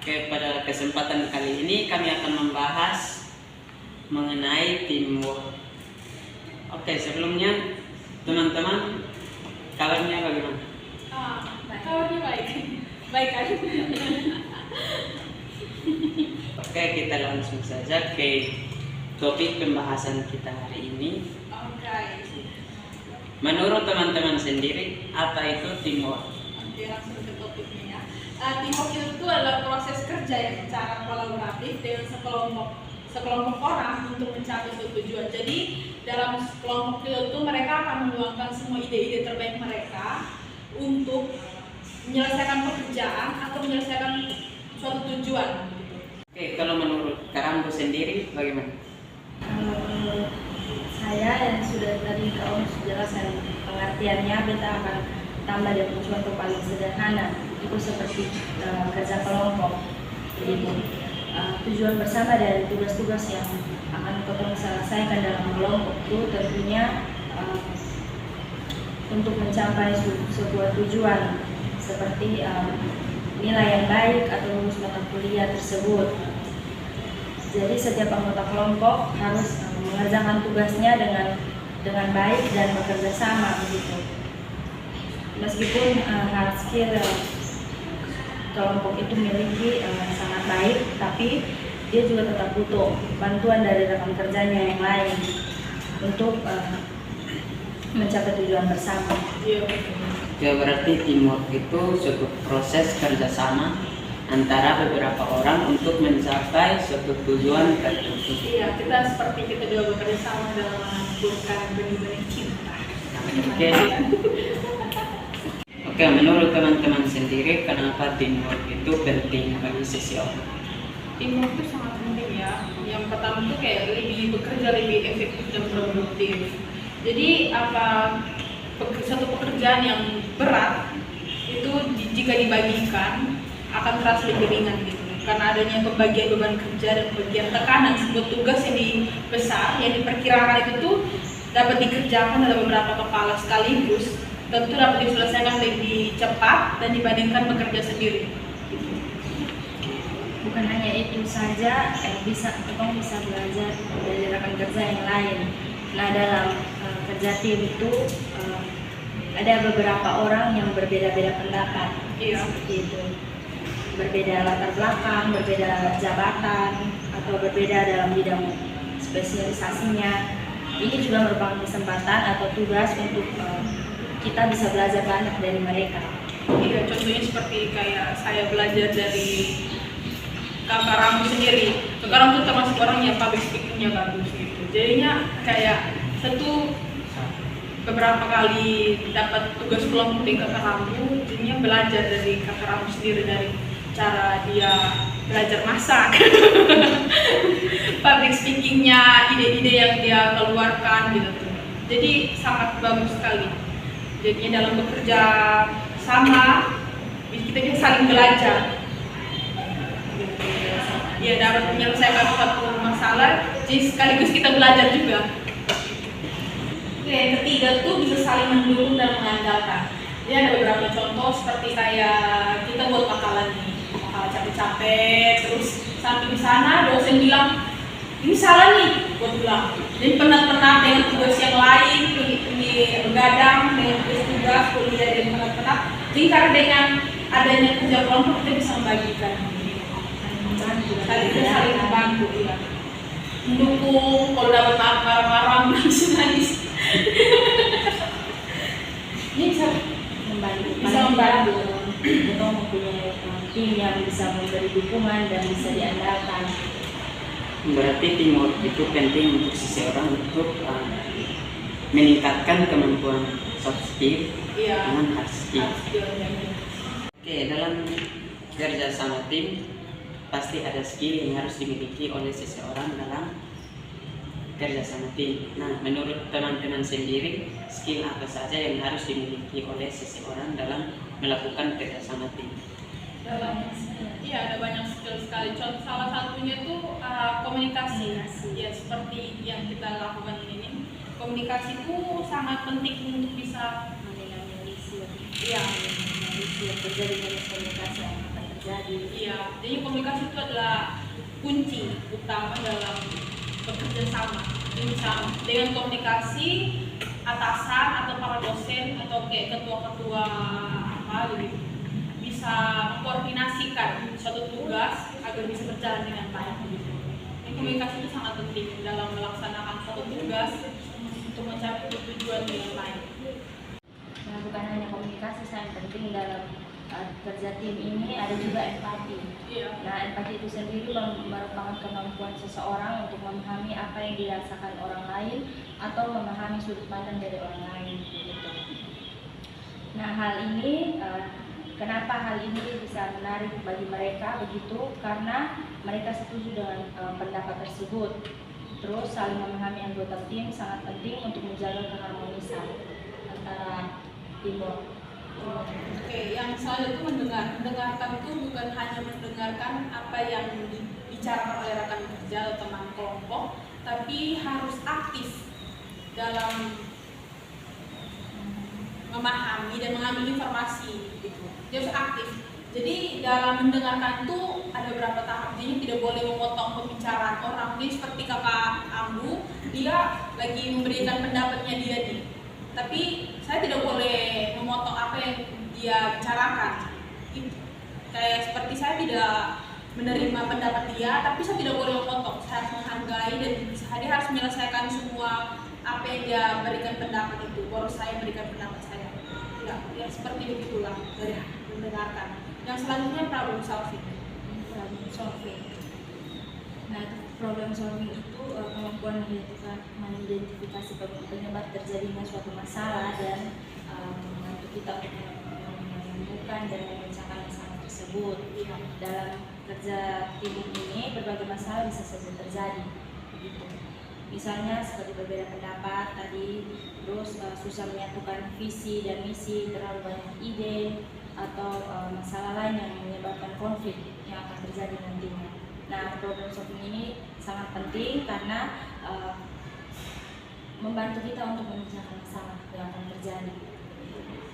Oke, pada kesempatan kali ini kami akan membahas mengenai teamwork. Oke, sebelumnya teman-teman kabarnya bagaimana? Kabarnya baik, baik kan? Oke, kita langsung saja ke topik pembahasan kita hari ini. Oke. Menurut teman-teman sendiri, apa itu teamwork? Oke, langsung ke topiknya ya. Teamwork itu adalah proses kerja yang secara kolaboratif dengan sekelompok orang untuk mencapai suatu tujuan. Jadi dalam kelompok itu mereka akan meluangkan semua ide-ide terbaik mereka untuk menyelesaikan pekerjaan atau menyelesaikan suatu tujuan. Oke, kalau menurut Karambo sendiri bagaimana? Saya yang sudah tadi kau jelaskan pengertiannya, kita akan tambah dengan contoh paling sederhana itu seperti kerja kelompok. Jadi tujuan bersama dari tugas-tugas yang akan kita selesaikan dalam kelompok itu tentunya untuk mencapai sebuah tujuan seperti nilai yang baik atau lulus mata kuliah tersebut. Jadi setiap anggota kelompok harus mengerjakan tugasnya dengan baik dan bekerja sama begitu. Meskipun hard skill kelompok itu miliki sangat baik, tapi dia juga tetap butuh bantuan dari rekan kerjanya yang lain untuk mencapai tujuan bersama. Ya, berarti teamwork itu suatu proses kerjasama antara beberapa orang untuk mencapai suatu tujuan tertentu. Iya, kita seperti kita juga bekerja sama dalam menumbuhkan benih-benih cinta. Oke, menurut teman-teman sendiri, kenapa teamwork itu penting bagi seseorang? Teamwork itu sangat penting ya. Yang pertama itu kayak bekerja lebih efektif dan produktif. Jadi satu pekerjaan yang berat itu jika dibagikan akan terasa lebih ringan gitu. Karena adanya pembagian beban kerja dan pembagian tekanan, sebuah tugas yang besar yang diperkirakan itu tuh dapat dikerjakan oleh beberapa kepala sekaligus, tentu dapat diselesaikan lebih cepat dan dibandingkan bekerja sendiri. Bukan hanya itu saja, kita bisa belajar dari rekan kerja yang lain. Nah, dalam kerja tim itu ada beberapa orang yang berbeda-beda pendapat, seperti itu, berbeda latar belakang, berbeda jabatan, atau berbeda dalam bidang spesialisasinya. Ini juga merupakan kesempatan atau tugas untuk kita bisa belajar banyak dari mereka. Iya, contohnya seperti kayak saya belajar dari kakak Ramu sendiri. Sekarang tuh termasuk orang yang public speaking-nya bagus gitu. Jadinya kayak tentu beberapa kali dapat tugas kelompok di kakak Ramu, jadinya belajar dari kakak Ramu sendiri, dari cara dia belajar masak, public speaking-nya, ide-ide yang dia keluarkan gitu tuh. Jadi sangat bagus sekali. Jadinya dalam bekerja sama kita bisa saling belajar. Ya, dapat menyelesaikan suatu masalah, jadi sekaligus kita belajar juga. Oke, yang ketiga tuh bisa saling mendukung dan mengandalkan. Jadi ada beberapa contoh seperti kayak kita buat makalah nih, makalah capek-capek, terus sampai di sana dosen bilang ini salah nih, buat bilang. Jadi penat-penat dengan tugas yang lain, ini begadang dengan tugas kuliah dan penat-penat. Jadi karena dengan adanya kerja kelompok kita bisa membagikan. Saling membantu, ya. Mendukung, kalau dapat marah-marah langsung nangis. Ini bisa membantu. Kita mempunyai tim yang bisa memberi dukungan dan bisa diandalkan. Berarti teamwork itu penting untuk seseorang untuk meningkatkan kemampuan soft skill dengan hard skill. Oke, dalam kerja sama tim pasti ada skill yang harus dimiliki oleh seseorang dalam kerja sama tim. Nah, menurut teman-teman sendiri, skill apa saja yang harus dimiliki oleh seseorang dalam melakukan kerja sama tim? Iya, ada banyak skill sekali. Contoh salah satunya tuh komunikasi. Ya, seperti yang kita lakukan ini. Komunikasi itu sangat penting untuk bisa Menganalisis, iya, terjadi komunikasi yang terjadi. terjadi. Iya, jadi komunikasi itu adalah kunci utama dalam bekerja sama. Jadi misal dengan komunikasi atasan atau para dosen atau kayak ketua-ketua apa gitu bisa mengkoordinasikan suatu tugas agar bisa berjalan dengan baik gitu. Jadi komunikasi itu sangat penting dalam melaksanakan suatu tugas untuk mencapai tujuan dengan baik. Nah, bukan hanya komunikasi yang penting dalam kerja tim ini, ada juga empati. Iya. Nah, empati itu sendiri merupakan kemampuan seseorang untuk memahami apa yang dirasakan orang lain atau memahami sudut pandang dari orang lain. Gitu. Nah, kenapa hal ini bisa menarik bagi mereka begitu? Karena mereka setuju dengan pendapat tersebut. Terus saling memahami anggota tim sangat penting untuk menjaga keharmonisan antara teamwork. Oke, yang selanjutnya mendengarkan itu bukan hanya mendengarkan apa yang dibicarakan oleh rekan kerja atau teman kelompok, tapi harus aktif dalam memahami dan mengambil informasi gitu. Dia harus aktif. Jadi dalam mendengarkan itu ada beberapa tahap. Jadi tidak boleh memotong pembicaraan orang. Jadi seperti kakak Ambu, dia lagi memberikan pendapatnya dia nih. Tapi saya tidak boleh memotong apa yang dia bicarakan. Kayak seperti saya tidak menerima pendapat dia, tapi saya tidak boleh memotong. Saya harus menghargai dan dia harus menyelesaikan semua apa yang dia berikan pendapat itu. Baru saya berikan pendapat saya. Ya seperti begitulah dari mendengarkan. Yang selanjutnya problem solving. Nah, problem solving itu kemampuan mengidentifikasi penyebab terjadinya suatu masalah dan membantu kita untuk menemukan dan memecahkan masalah tersebut. Dalam kerja tim ini berbagai masalah bisa saja terjadi. Begitu. Misalnya seperti berbeda pendapat tadi, terus susah menyatukan visi dan misi, terlalu banyak ide, atau masalah lain yang menyebabkan konflik yang akan terjadi nantinya. Nah, problem solving ini sangat penting karena membantu kita untuk memecahkan masalah yang akan terjadi.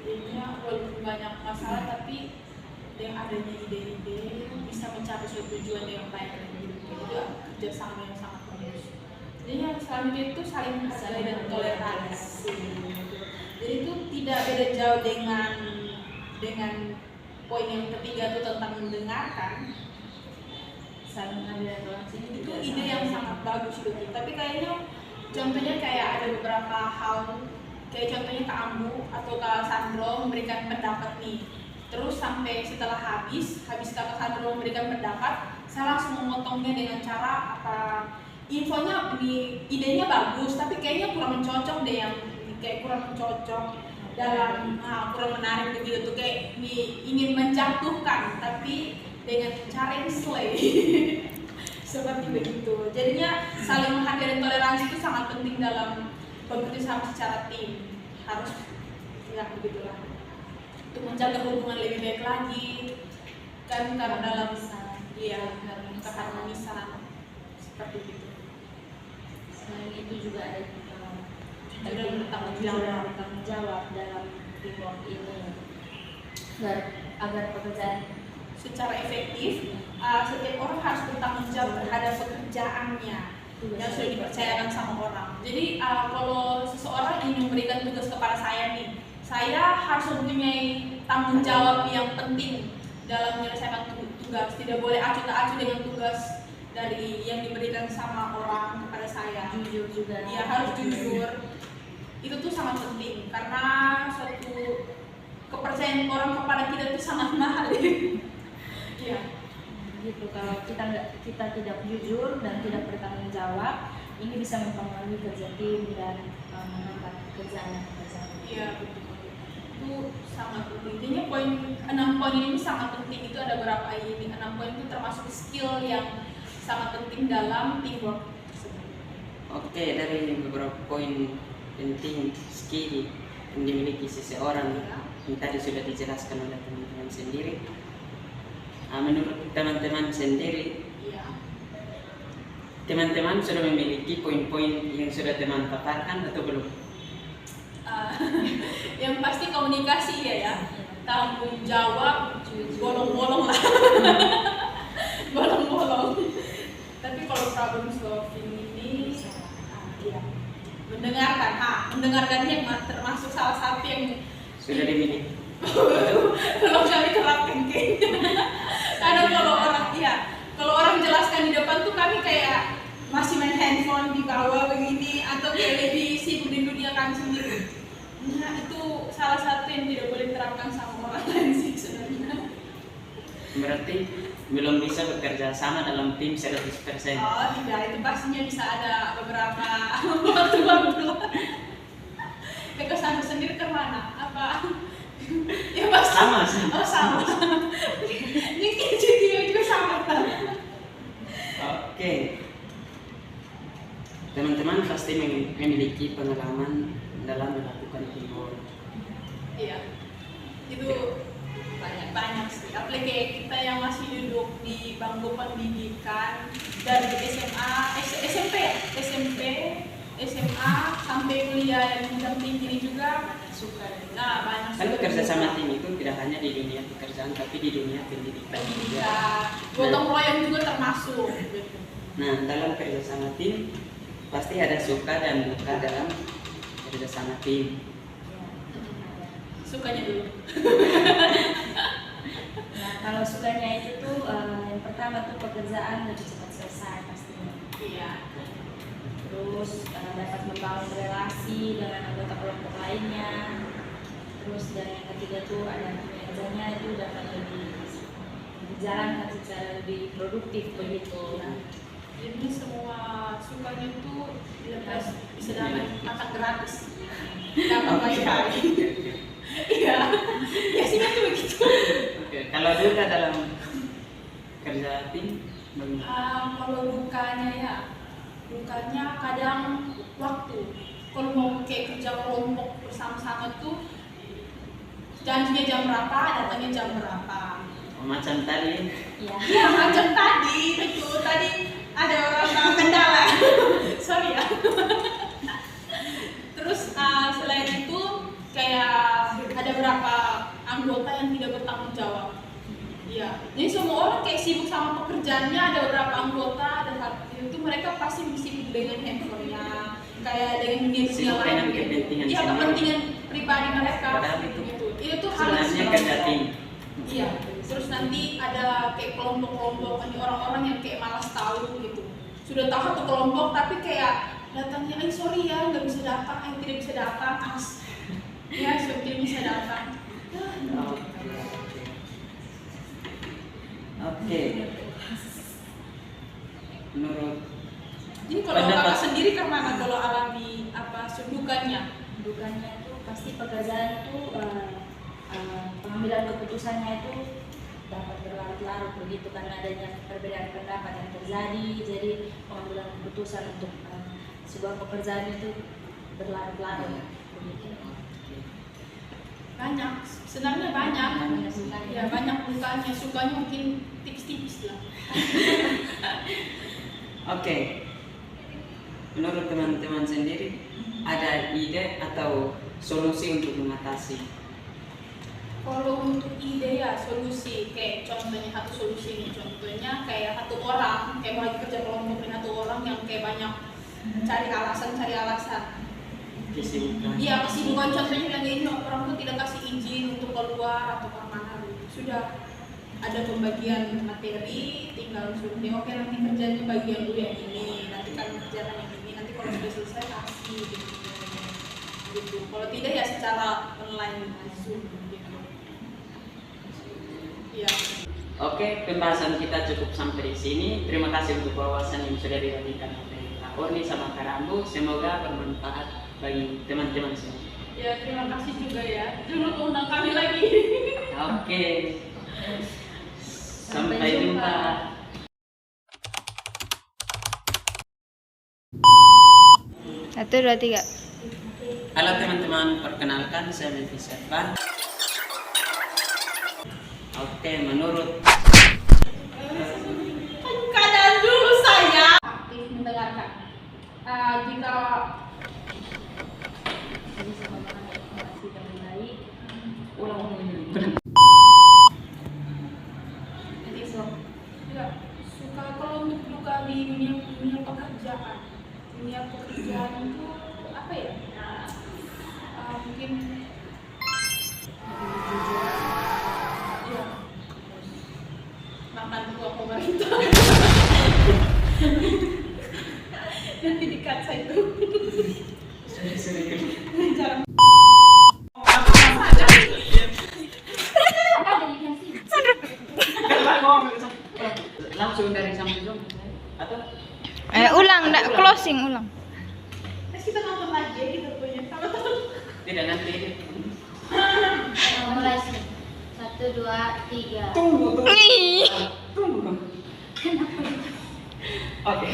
Jadinya walaupun banyak masalah tapi dengan adanya ide-ide bisa mencapai suatu tujuan yang baik dan juga kerjasama yang sangat bagus. Jadi yang selanjutnya itu saling menghargai dan toleransi. Jadi itu tidak beda jauh dengan poin yang ketiga itu tentang mendengarkan. Saling menghargai dan toleransi Itu ide yang sangat bagus itu. Tapi kayaknya contohnya kayak ada beberapa hal, kayak contohnya Kak Ambu atau Kak Sandro memberikan pendapat nih. Terus sampai setelah habis Kak Sandro memberikan pendapat, saya langsung memotongnya dengan cara apa? Infonya idenya bagus, tapi kayaknya kurang mencocok deh, yang kayak kurang mencocok dalam kurang menarik begitu tuh, kayak ingin menjatuhkan tapi dengan cara yang slay. Seperti begitu. Jadinya saling menghargai dan toleransi itu sangat penting dalam bekerja sama secara tim. Harus ya begitulah. Untuk menjaga hubungan lebih baik lagi kan, karena dalam keharmonisan seperti itu. Selain itu juga ada bertanggung jawab dalam teamwork ini agar pekerjaan secara efektif. Setiap orang harus bertanggung jawab terhadap pekerjaannya yang sudah dipercayakan sama orang. Jadi kalau seseorang ingin memberikan tugas kepada saya nih, saya harus mempunyai tanggung jawab yang penting dalam menyelesaikan tugas. Tidak boleh acuh tak acuh dengan tugas dari yang diberikan sama orang kepada saya. Jujur juga. Dia harus jujur. Itu tuh sangat penting karena suatu kepercayaan orang kepada kita itu sangat mahal. Iya. Gitu, kalau kita tidak jujur dan tidak bertanggung jawab, ini bisa mempengaruhi kerja tim dan menghambat pekerjaan. Iya, betul. Itu sangat penting. Jadi 6 poin ini sangat penting. Itu ada berapa ini? 6 poin itu termasuk skill yang sangat penting dalam teamwork tersebut. Oke, dari beberapa poin penting skill yang dimiliki seseorang yang tadi sudah dijelaskan oleh teman-teman sendiri. Menurut teman-teman sendiri, teman-teman sudah memiliki poin-poin yang sudah teman paparkan atau belum? Yang pasti komunikasi ya, tanggung jawab, bolong-bolong lah. mendengarkan yang termasuk salah satu yang sudah dimiliki. belum kami terapkan kayaknya. Karena kalau orang jelaskan di depan tuh kami kayak masih main handphone di bawah begini atau kayak lebih sibuk di dunia kami sendiri. Nah itu salah satu yang tidak boleh diterapkan sama orang lain sih sebenarnya. Berarti belum bisa bekerja sama dalam tim 100%. Oh tidak, itu pastinya bisa ada beberapa waktu-waktu. Kesan sendiri kemana? Apa? Ya pasti. Sama sih. Oh sama. Mungkin juga sama. Oke. Teman-teman pasti memiliki pengalaman dalam melakukan teamwork. Iya. Itu banyak sih. Apalagi kayak kita yang masih duduk di bangku pendidikan dari SMA sampai kuliah yang jenjang tinggi ini juga suka. Nah, banyak Kan bekerja sama tim itu tidak hanya di dunia pekerjaan tapi di dunia pendidikan juga. Gotong royong juga termasuk. Nah, dalam kerja sama tim pasti ada suka dan duka dalam kerja sama tim. Sukanya dulu. Nah, kalau sukanya itu tuh yang pertama tuh pekerjaan lebih cepat selesai pastinya. Iya. Terus dapat membangun relasi dengan anggota kelompok lainnya. Terus dan yang ketiga tuh ada kinerjanya itu dapat lebih dijalankan secara lebih produktif begitu. Jadi semua sukanya tuh dilepas bisa dapat makan gratis. Dapat wifi. Iya. Biasanya tuh begitu. Oke, kalau duka dalam kerja tim Kalau dukanya kadang waktu. Kalau mau kayak kerja kelompok bersama-sama tuh janjinya jam berapa, datangnya jam berapa. macam tadi. Iya. Ya macam tadi itu tadi ada orang kendala. Sorry ya. Terus selain itu kayak ada berapa anggota yang tidak bertanggung jawab. Iya. Jadi semua orang kayak sibuk sama pekerjaannya, ada beberapa anggota dan itu mereka pasti sibuk dengan handphonenya, kayak dengan dunia lain. Iya, kepentingan pribadi mereka. Padahal itu Itu harus sebenarnya kerja tim. Iya. Terus nanti ada kayak kelompok-kelompok orang-orang yang kayak malas tahu gitu. Sudah tahu satu kelompok tapi kayak datangnya, sorry ya nggak bisa datang, tidak bisa datang, ya sudah tidak bisa datang. Oke. Menurut Jadi kalau kakak sendiri kemana kalau alami apa dukanya? Dukanya itu pasti pekerjaan itu pengambilan keputusannya itu dapat berlarut-larut begitu karena adanya perbedaan pendapat yang terjadi, jadi pengambilan keputusan untuk sebuah pekerjaan itu berlarut-larut begitu. Banyak, sebenarnya banyak. Sukanya. Ya banyak dukanya, sukanya mungkin tipis-tipis lah. Oke. Menurut teman-teman sendiri ada ide atau solusi untuk mengatasi? Kalau untuk ide ya solusi, kayak contohnya satu solusi nih, contohnya kayak satu orang, kayak mau lagi kerja kelompok dengan satu orang yang kayak banyak cari alasan. Kesibukan. Iya, kesibukan contohnya yang ini orang tuh tidak kasih izin untuk keluar atau kemana gitu. Sudah ada pembagian materi, tinggal suruh dia, oke nanti kerjanya bagian dulu yang ini, nanti kalian kerjakan yang ini, nanti kalau sudah selesai kasih gitu. Kalau tidak ya secara online langsung gitu. Iya. Oke, pembahasan kita cukup sampai di sini. Terima kasih untuk wawasan yang sudah dibagikan oleh Kak Orni sama Kak Rambu. Semoga bermanfaat bagi teman-teman semua. Ya, terima kasih juga ya. Dulu undang kami lagi. Oke. Sampai jumpa. Satu, dua, tiga. Halo teman-teman, perkenalkan saya Melvi Servan. Oke, menurut Keadaan dulu saya aktif mendengarkan. Jika Bisa memahami informasi dengan baik. jadi ya, suka kalau untuk duka di dunia pekerjaan itu apa apa ya? Mungkin ya, makan buah pemerintah. Nanti di kaca itu. Jarang. Langsung dari Samsung atau Ulang, closing ulang. Terus kita nonton lagi ya, kita punya sama-sama. tidak nanti? Mulai 1, 2, 3. Tunggu. Ih. Tunggu. Oke.